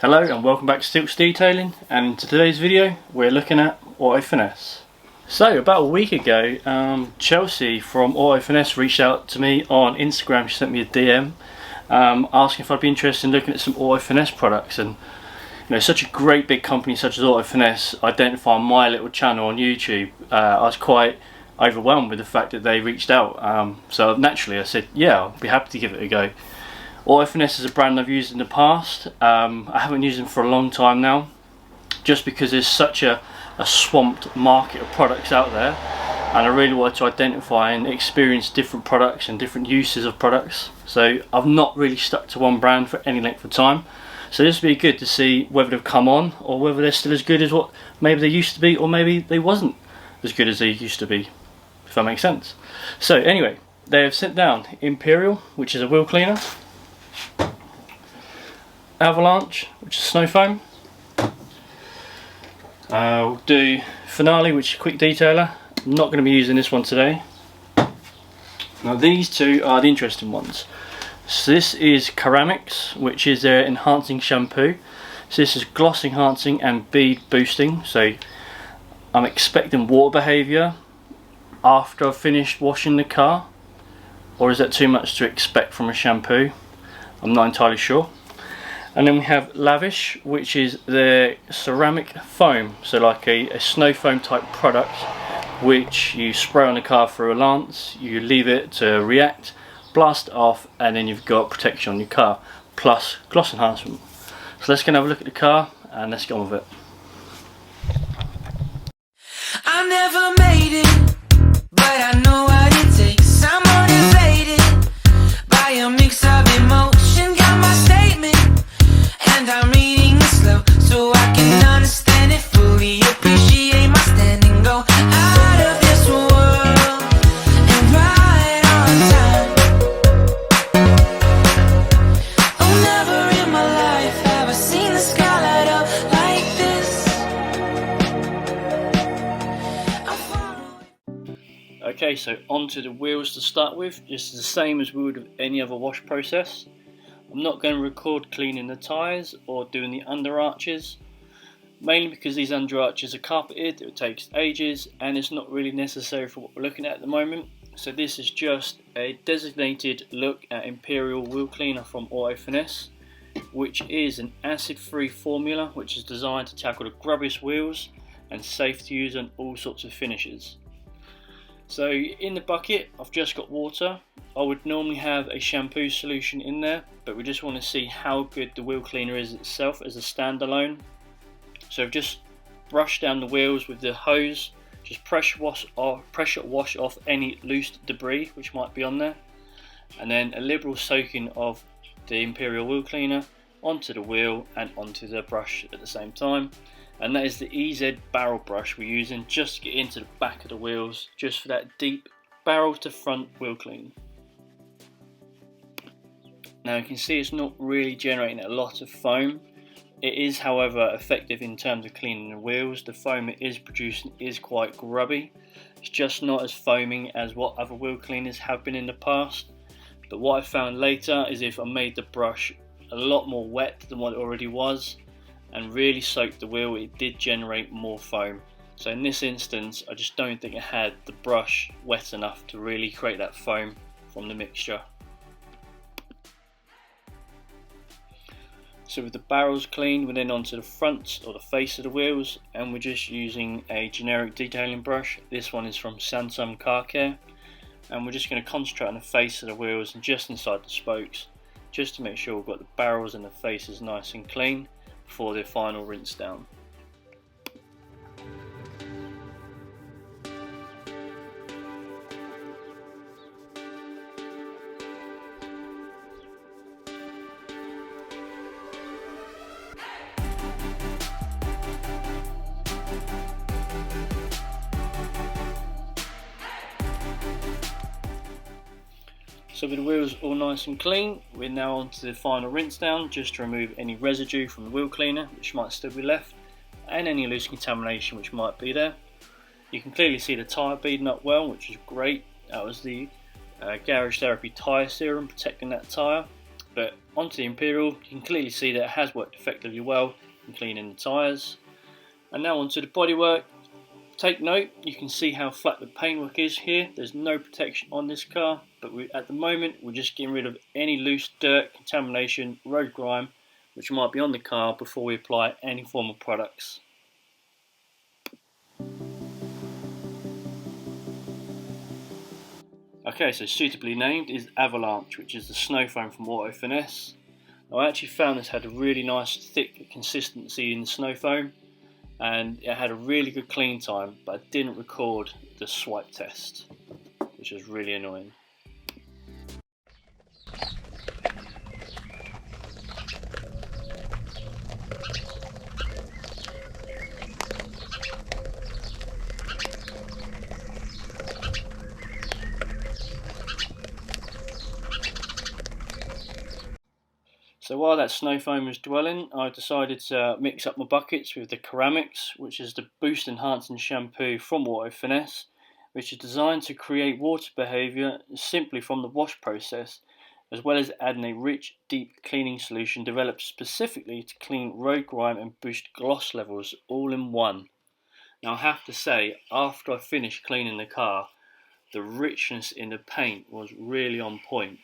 Hello and welcome back to Stilts Detailing, and in today's video we're looking at Autofinesse. So about a week ago Chelsea from Autofinesse reached out to me on Instagram. She sent me a DM asking if I'd be interested in looking at some Autofinesse products, and such a great big company such as Autofinesse identifying my little channel on YouTube, I was quite overwhelmed with the fact that they reached out, so naturally I said yeah, I'll be happy to give it a go. Autofinesse is a brand I've used in the past. I haven't used them for a long time now, just because there's such a swamped market of products out there, and I really wanted to identify and experience different products and different uses of products. So I've not really stuck to one brand for any length of time. So this would be good to see whether they've come on or whether they're still as good as what maybe they used to be, or maybe they wasn't as good as they used to be, if that makes sense. So anyway, they have sent down Imperial, which is a wheel cleaner, Avalanche, which is snow foam. We'll do Finale, which is a quick detailer. I'm not going to be using this one today. Now these two are the interesting ones. So this is Ceramics, which is their enhancing shampoo. So this is gloss enhancing and bead boosting. So I'm expecting water behaviour after I've finished washing the car, or is that too much to expect from a shampoo? I'm not entirely sure. And then we have Lavish, which is their ceramic foam, so like a snow foam type product, which you spray on the car through a lance, you leave it to react, blast it off, and then you've got protection on your car, plus gloss enhancement. So let's go and have a look at the car, and let's get on with it. I never made it, but I know what it takes. I'm motivated by a mix of emotion, got my statement, and I'm reading it slow so I can understand it fully, appreciate my standing, go out of this world and right on time. Oh, never in my life have I seen the sky light up like this. I'm far away. Okay, so onto the wheels to start with. Just the same as we would with any other wash process. I'm not going to record cleaning the tyres or doing the under arches, mainly because these under arches are carpeted, it takes ages and it's not really necessary for what we're looking at the moment. So this is just a designated look at Imperial wheel cleaner from Autofinesse, which is an acid-free formula which is designed to tackle the grubbiest wheels and safe to use on all sorts of finishes. So in the bucket I've just got water. I would normally have a shampoo solution in there, but we just want to see how good the wheel cleaner is itself as a standalone. So I've just brushed down the wheels with the hose, just pressure wash off any loose debris which might be on there, and then a liberal soaking of the Imperial wheel cleaner onto the wheel and onto the brush at the same time. And that is the EZ barrel brush we're using just to get into the back of the wheels, just for that deep barrel to front wheel clean. Now you can see it's not really generating a lot of foam. It is however effective in terms of cleaning the wheels. The foam it is producing is quite grubby. It's just not as foaming as what other wheel cleaners have been in the past. But what I found later is if I made the brush a lot more wet than what it already was and really soaked the wheel, it did generate more foam. So in this instance I just don't think I had the brush wet enough to really create that foam from the mixture. So with the barrels cleaned, we're then onto the front or the face of the wheels, and we're just using a generic detailing brush. This one is from Samsung Car Care, and we're just going to concentrate on the face of the wheels and just inside the spokes, just to make sure we've got the barrels and the faces nice and clean before the final rinse down. So with the wheels all nice and clean, we're now on to the final rinse down, just to remove any residue from the wheel cleaner which might still be left, and any loose contamination which might be there. You can clearly see the tyre beading up well, which is great. That was the Garage Therapy tyre serum protecting that tyre. But onto the Imperial, you can clearly see that it has worked effectively well in cleaning the tyres. And now onto the bodywork. Take note, you can see how flat the paintwork is here. There's no protection on this car, but at the moment we're just getting rid of any loose dirt, contamination, road grime which might be on the car before we apply any form of products. Okay, so suitably named is Avalanche, which is the snow foam from Autofinesse. I actually found this had a really nice thick consistency in the snow foam, and it had a really good clean time, but I didn't record the swipe test, which was really annoying. So while that snow foam was dwelling, I decided to mix up my buckets with the ceramics, which is the boost enhancing shampoo from Autofinesse, which is designed to create water behaviour simply from the wash process, as well as adding a rich, deep cleaning solution developed specifically to clean road grime and boost gloss levels all in one. Now I have to say, after I finished cleaning the car, the richness in the paint was really on point.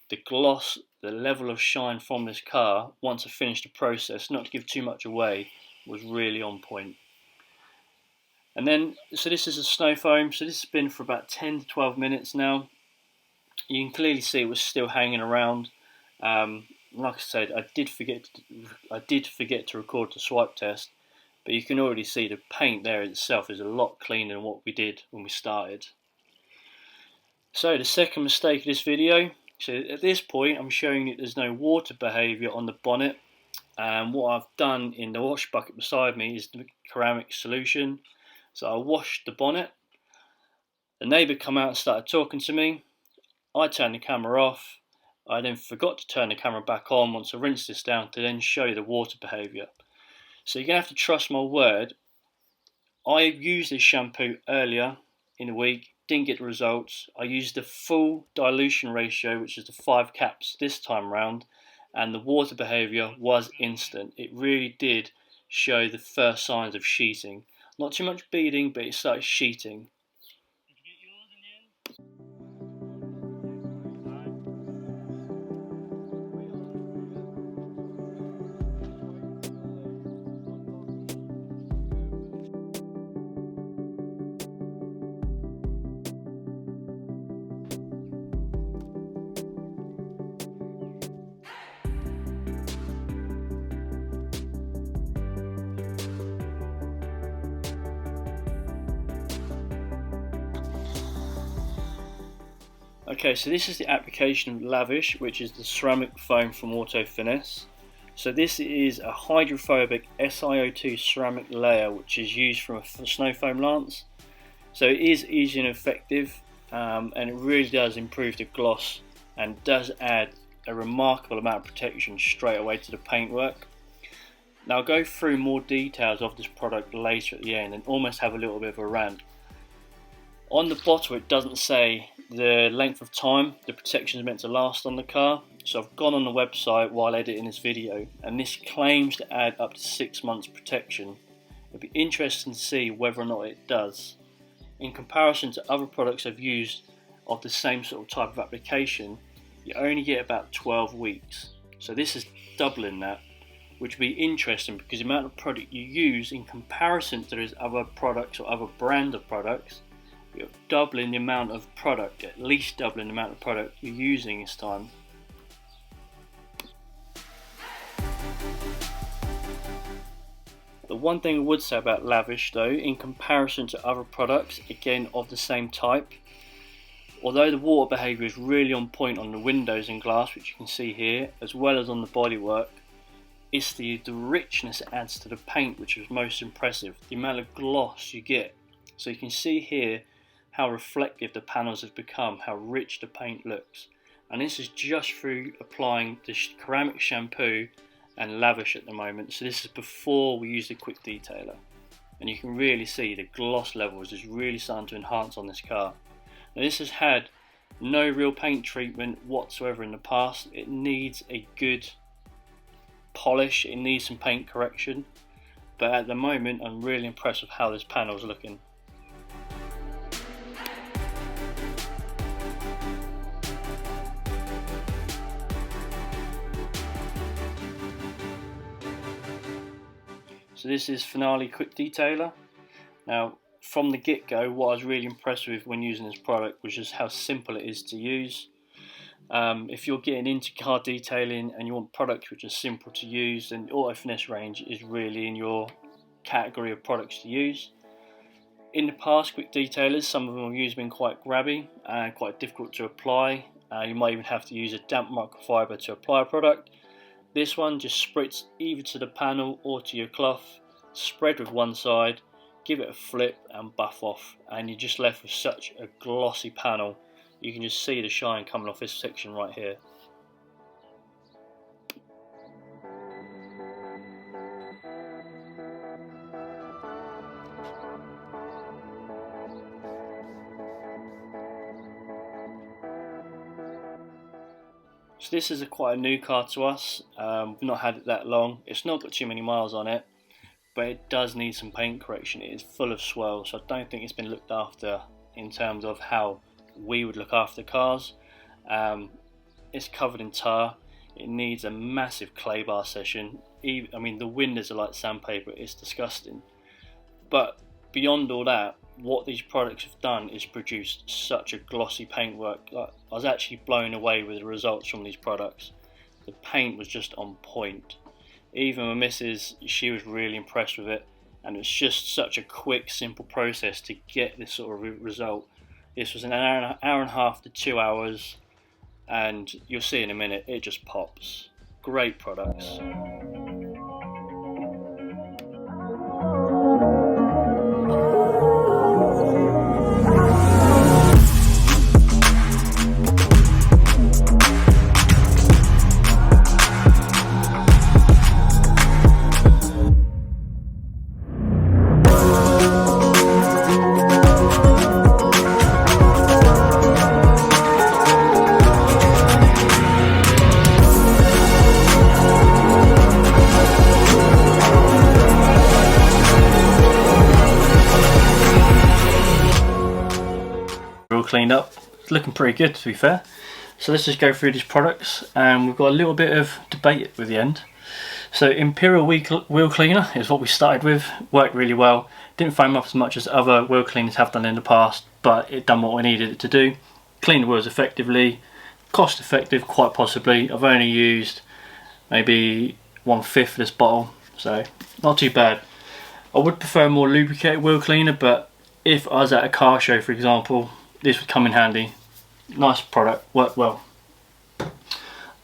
The gloss, the level of shine from this car, once I finished the process, not to give too much away, was really on point. And then, so this is a snow foam, so this has been for about 10 to 12 minutes now. You can clearly see it was still hanging around. Like I said, I did forget to record the swipe test, but you can already see the paint there itself is a lot cleaner than what we did when we started. So the second mistake of this video, so at this point I'm showing that there's no water behaviour on the bonnet, and what I've done in the wash bucket beside me is the ceramic solution. So I washed the bonnet, the neighbour come out and started talking to me, I turned the camera off, I then forgot to turn the camera back on once I rinsed this down to then show you the water behaviour. So you're going to have to trust my word. I used this shampoo earlier in the week, didn't get the results. I used the full dilution ratio, which is the 5 caps this time round, and the water behaviour was instant. It really did show the first signs of sheeting. Not too much beading, but it started sheeting. Okay, so this is the application of Lavish, which is the ceramic foam from Autofinesse. So this is a hydrophobic SiO2 ceramic layer which is used from a snow foam lance. So it is easy and effective, and it really does improve the gloss and does add a remarkable amount of protection straight away to the paintwork. Now I'll go through more details of this product later at the end and almost have a little bit of a rant. On the bottle it doesn't say the length of time the protection is meant to last on the car, so I've gone on the website while editing this video and this claims to add up to 6 months protection. It'd be interesting to see whether or not it does. In comparison to other products I've used of the same sort of type of application, you only get about 12 weeks. So this is doubling that, which would be interesting because the amount of product you use in comparison to those other products or other brand of products, you're doubling the amount of product, at least doubling the amount of product you're using this time. The one thing I would say about Lavish though, in comparison to other products, again of the same type, although the water behaviour is really on point on the windows and glass, which you can see here, as well as on the bodywork, it's the richness it adds to the paint which is most impressive, the amount of gloss you get. So you can see here how reflective the panels have become, how rich the paint looks. And this is just through applying the ceramic shampoo and Lavish at the moment. So this is before we use the quick detailer. And you can really see the gloss levels is really starting to enhance on this car. Now this has had No real paint treatment whatsoever in the past. It needs a good polish, it needs some paint correction, but at the moment I'm really impressed with how this panel is looking. So this is Finale Quick Detailer. Now from the get-go, what I was really impressed with when using this product was just how simple it is to use. If you're getting into car detailing and you want products which are simple to use, then the Autofinesse range is really in your category of products to use. In the past, quick detailers, some of them have been quite grabby and quite difficult to apply. You might even have to use a damp microfiber to apply a product. This one just spritz either to the panel or to your cloth, spread with one side, give it a flip and buff off, and you're just left with such a glossy panel. You can just see the shine coming off this section right here. So this is quite a new car to us. We've not had it that long. It's not got too many miles on it, but it does need some paint correction. It is full of swirl, so I don't think it's been looked after in terms of how we would look after cars. It's covered in tar. It needs a massive clay bar session. I mean, the windows are like sandpaper. It's disgusting. But beyond all that, what these products have done is produced such a glossy paintwork. I was actually blown away with the results from these products. The paint was just on point. Even my missus, she was really impressed with it, and it's just such a quick, simple process to get this sort of result. This was an hour and a half to 2 hours, and you'll see in a minute, it just pops. Great products. Cleaned up, it's looking pretty good to be fair. So let's just go through these products, and we've got a little bit of debate with the end. So Imperial wheel cleaner is what we started with. Worked really well, didn't foam up as much as other wheel cleaners have done in the past, but it done what we needed it to do. Cleaned the wheels effectively, cost effective quite possibly. I've only used maybe 1/5 of this bottle, so not too bad. I would prefer a more lubricated wheel cleaner, but if I was at a car show for example, this would come in handy. Nice product, worked well. We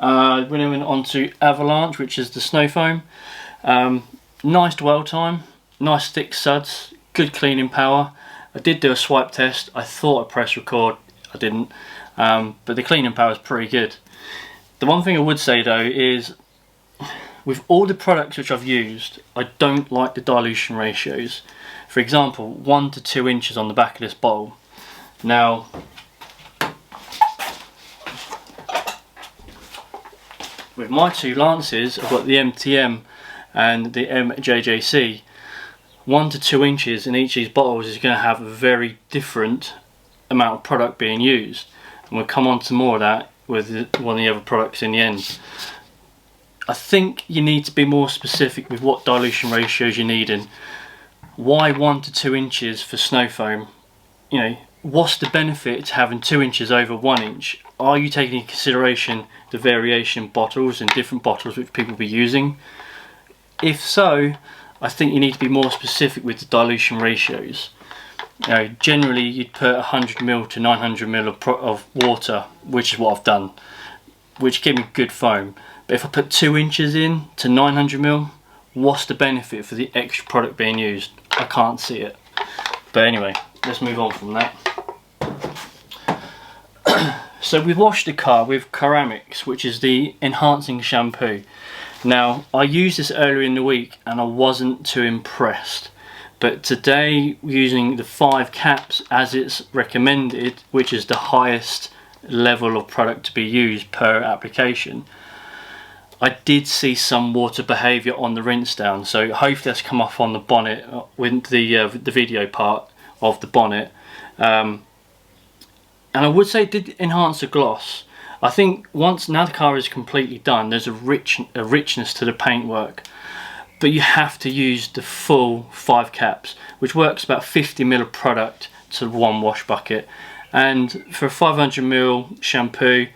then went on to Avalanche, which is the snow foam. Nice dwell time, nice thick suds, good cleaning power. I did do a swipe test. I thought I pressed record, I didn't, but the cleaning power is pretty good. The one thing I would say though is, with all the products which I've used, I don't like the dilution ratios. For example, 1 to 2 inches on the back of this bottle. Now, with my two Lances, I've got the MTM and the MJJC. 1 to 2 inches in each of these bottles is going to have a very different amount of product being used, and we'll come on to more of that with one of the other products in the end. I think you need to be more specific with what dilution ratios you're needing. Why 1 to 2 inches for snow foam? You know, what's the benefit to having 2 inches over 1 inch? Are you taking into consideration the variation in bottles and different bottles which people will be using? If so, I think you need to be more specific with the dilution ratios. You know, generally you'd put 100ml to 900ml of water, which is what I've done, which give me good foam. But if I put 2 inches in to 900ml, what's the benefit for the extra product being used? I can't see it. But anyway, let's move on from that. So we washed the car with Ceramics, which is the enhancing shampoo. Now, I used this earlier in the week and I wasn't too impressed. But today, using the 5 caps as it's recommended, which is the highest level of product to be used per application. I did see some water behaviour on the rinse down, so hopefully that's come off on the bonnet with the video part of the bonnet. And I would say it did enhance the gloss. I think now the car is completely done, there's a richness to the paintwork, but you have to use the full 5 caps, which works about 50 ml of product to one wash bucket. And for a 500 ml shampoo,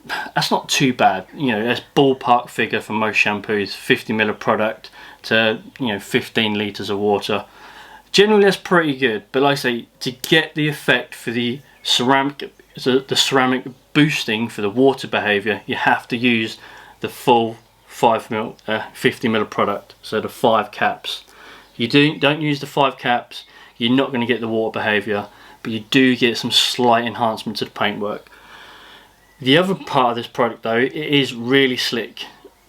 that's not too bad. You know, that's ballpark figure for most shampoos, 50 ml of product to 15 litres of water. Generally that's pretty good, but like I say, to get the effect for the ceramic boosting for the water behaviour, you have to use the full 50 ml of product, so the 5 caps. You don't use the 5 caps, you're not going to get the water behaviour, but you do get some slight enhancement to the paintwork. The other part of this product though, it is really slick.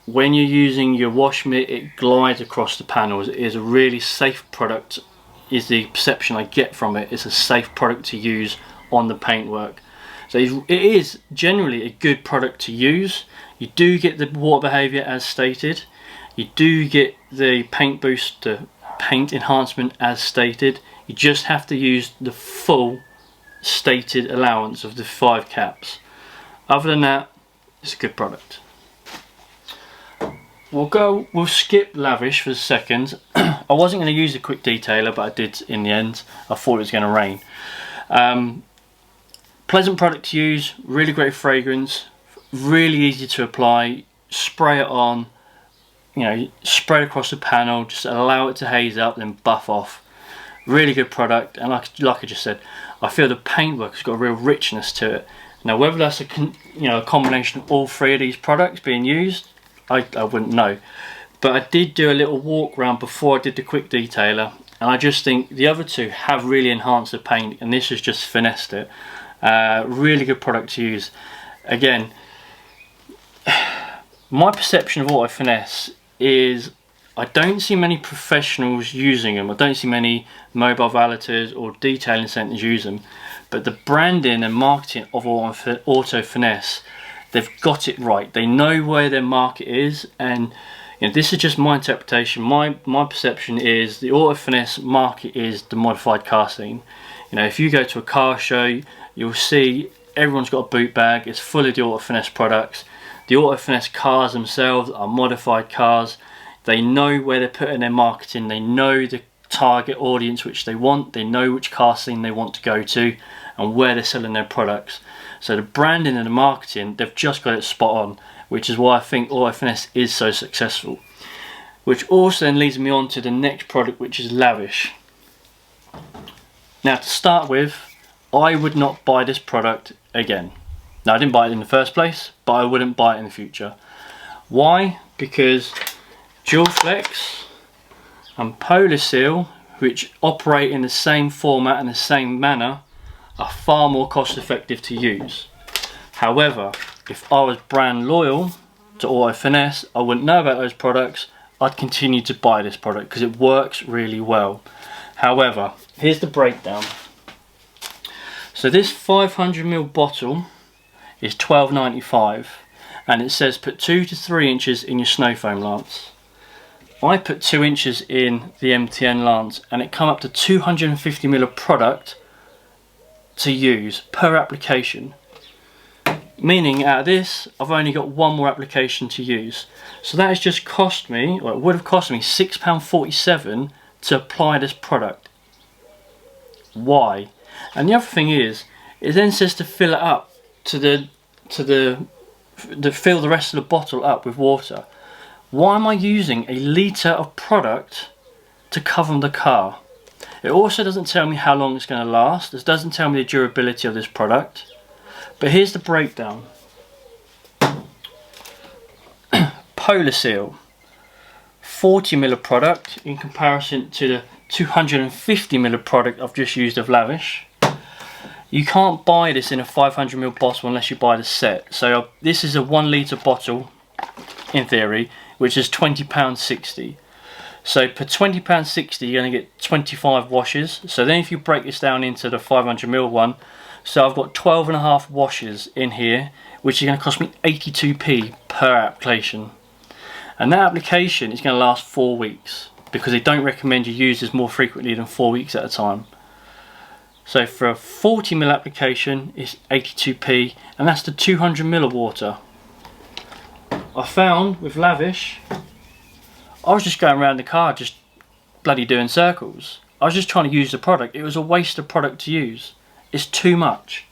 When you're using your wash mitt, it glides across the panels. It is a really safe product, is the perception I get from it. It's a safe product to use on the paintwork. So it is generally a good product to use. You do get the water behaviour as stated. You do get the paint boost, the paint enhancement as stated. You just have to use the full stated allowance of the 5 caps. Other than that, it's a good product. We'll skip Lavish for a second. I wasn't going to use the quick detailer, but I did in the end. I thought it was going to rain. Pleasant product to use, really great fragrance, really easy to apply. Spray it on, spray across the panel, just allow it to haze up, then buff off. Really good product, and like I just said, I feel the paintwork has got a real richness to it. Now whether that's a combination of all 3 of these products being used, I wouldn't know. But I did do a little walk around before I did the quick detailer, and I just think the other 2 have really enhanced the paint, and this has just finessed it. Really good product to use. Again, my perception of Autofinesse is I don't see many professionals using them. I don't see many mobile valeters or detailing centres use them. But the branding and marketing of Autofinesse, they've got it right. They know where their market is, and this is just my interpretation. My perception is the Autofinesse market is the modified car scene. If you go to a car show, you'll see everyone's got a boot bag. It's full of the Autofinesse products. The Autofinesse cars themselves are modified cars. They know where they're putting their marketing. They know the target audience which they want. They know which car scene they want to go to and where they're selling their products. So the branding and the marketing, they've just got it spot on, which is why I think Autofinesse is so successful. Which also then leads me on to the next product, which is Lavish. Now to start with, I would not buy this product again. Now I didn't buy it in the first place, but I wouldn't buy it in the future. Why? Because Dual Flex and Polar Seal, which operate in the same format and the same manner, are far more cost effective to use. However, if I was brand loyal to Autofinesse, I wouldn't know about those products. I'd continue to buy this product because it works really well. However, here's the breakdown. So this 500ml bottle is $12.95, and it says put 2 to 3 inches in your snow foam lance. I put 2 inches in the MTN lance, and it come up to 250ml of product to use per application. Meaning out of this, I've only got 1 more application to use. So that has just cost me, or it would have cost me £6.47 to apply this product. Why? And the other thing is, it then says to fill it up to fill the rest of the bottle up with water. Why am I using a litre of product to cover the car? It also doesn't tell me how long it's going to last. It doesn't tell me the durability of this product. But here's the breakdown. Polar Seal, 40ml of product in comparison to the 250ml of product I've just used of Lavish. You can't buy this in a 500ml bottle unless you buy the set. So this is a 1 litre bottle in theory, which is £20.60. So per £20.60 you're going to get 25 washes. So then if you break this down into the 500ml one, So I've got 12.5 washes in here, which is going to cost me 82p per application. And that application is going to last 4 weeks, because they don't recommend you use this more frequently than 4 weeks at a time. So for a 40ml application, it's 82p, and that's the 200ml of water. I found with Lavish, I was just going around the car just bloody doing circles. I was just trying to use the product. It was a waste of product to use. It's too much.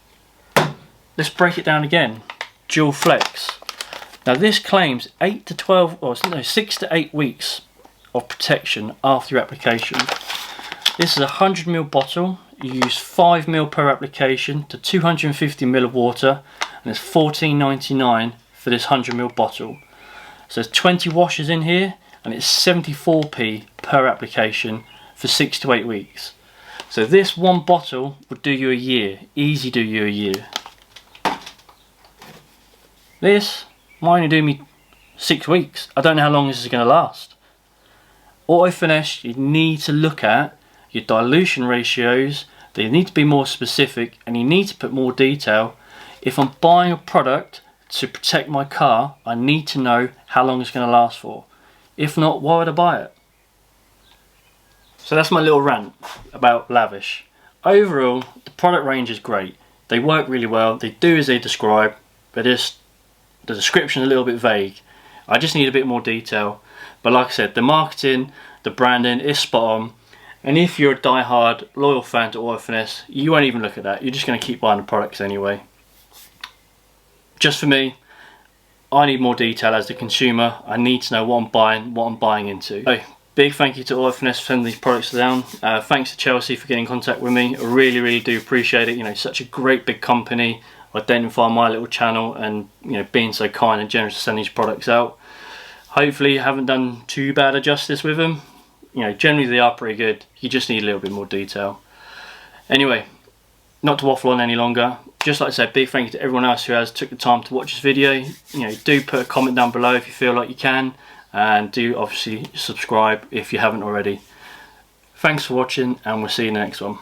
Let's break it down again. Dual Flex. Now this claims 6 to 8 weeks of protection after your application. This is a 100ml bottle. You use 5ml per application to 250ml of water, and it's $14.99 for this 100ml bottle. So there's 20 washes in here, and it's 74p per application for 6 to 8 weeks. So this one bottle would do you a year, easy do you a year. This might only do me 6 weeks. I don't know how long this is going to last. Autofinesse, you need to look at your dilution ratios. They need to be more specific, and you need to put more detail. If I'm buying a product to protect my car, I need to know how long it's going to last for. If not, why would I buy it? So that's my little rant about Lavish. Overall, the product range is great. They work really well. They do as they describe, but the description is a little bit vague. I just need a bit more detail. But like I said, the marketing, the branding is spot on. And if you're a die-hard, loyal fan to Autofinesse, you won't even look at that. You're just going to keep buying the products anyway. Just for me, I need more detail as the consumer. I need to know what I'm buying into. So, big thank you to Autofinesse for sending these products down. Thanks to Chelsea for getting in contact with me. I really do appreciate it. You know, such a great big company identifying my little channel, and you know, being so kind and generous to send these products out. Hopefully I haven't done too bad a justice with them. You know, generally they are pretty good. You just need a little bit more detail. Anyway, not to waffle on any longer, just like I said, big thank you to everyone else who has took the time to watch this video. You know, do put a comment down below if you feel like you can, and do obviously subscribe if you haven't already. Thanks for watching, and we'll see you in the next one.